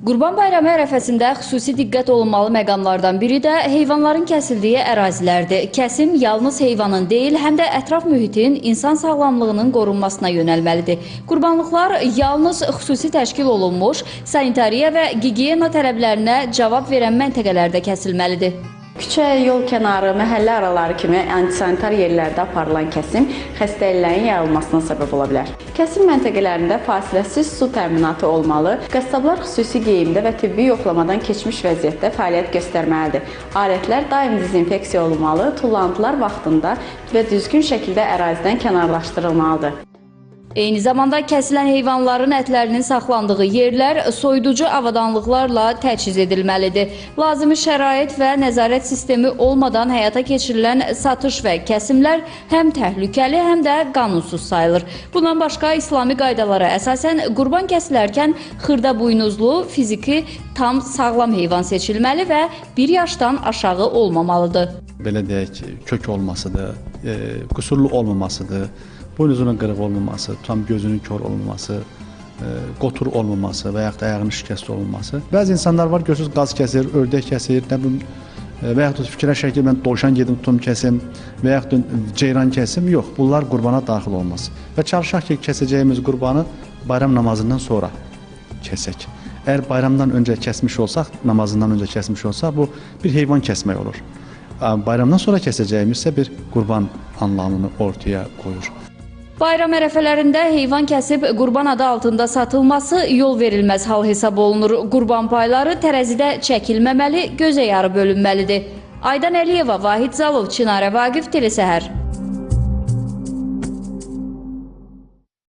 Qurban Bayramı ərəfəsində xüsusi diqqət olunmalı məqamlardan biri də heyvanların kəsildiyi ərazilərdir. Kəsim yalnız heyvanın deyil, həm də ətraf mühitin insan sağlamlığının qorunmasına yönəlməlidir. Qurbanlıqlar yalnız xüsusi təşkil olunmuş, sanitariya və gigiyena tələblərinə cavab verən məntəqələrdə kəsilməlidir. Küçə, yol kənarı, məhəllə araları kimi antisanitar yerlərdə aparılan kəsim xəstəliklərin yayılmasına səbəb ola bilər. Kəsim məntəqələrində fasiləsiz su təminatı olmalı, qəssablar xüsusi geyimdə və tibbi yoxlamadan keçmiş vəziyyətdə fəaliyyət göstərməlidir. Alətlər daim dezinfeksiya olunmalı, tullantılar vaxtında və düzgün şəkildə ərazidən kənarlaşdırılmalıdır. Eyni zamanda kəsilən heyvanların ətlərinin saxlandığı yerlər soyuducu avadanlıqlarla təchiz edilməlidir. Lazımi şərait və nəzarət sistemi olmadan həyata keçirilən satış və kəsimlər həm təhlükəli, həm də qanunsuz sayılır. Bundan başqa İslami qaydalara əsasən qurban kəsilərkən xırda buynuzlu, fiziki tam sağlam heyvan seçilməli və 1 yaşdan aşağı olmamalıdır. Belə deyək ki, kök olmasıdır, qüsurlu olmamasıdır. Boynuzunun qırıq olmaması, tam gözünün kör olmaması, qotur olmaması və yaxud da ayağının şikəst olmaması. Bəzi insanlar var, görürsünüz, qaz kəsir, ördək kəsir, və yaxud da fikirləşək ki, mən dovşan gedim, tutum kəsim və yaxud da ceyran kəsim. Yox, bunlar qurbana daxil olmaz. Və çalışaq ki, kəsəcəyimiz qurbanı bayram namazından sonra kəsək. Əgər bayramdan öncə kəsmiş olsaq, namazından öncə kəsmiş olsaq, bu bir heyvan kəsmək olur. Bayramdan sonra kəsəcəyimiz isə bir qurban anlamını ortaya qoyur. Bayram ərəfələrində heyvan kəsib qurban adı altında satılması yol verilməz hal hesab olunur. Qurban payları tərəzidə çəkilməməli, gözə yarı bölünməlidir. Aydan Əliyeva, Vahid Zalov, Çinarə Vaqif, Telesəhər.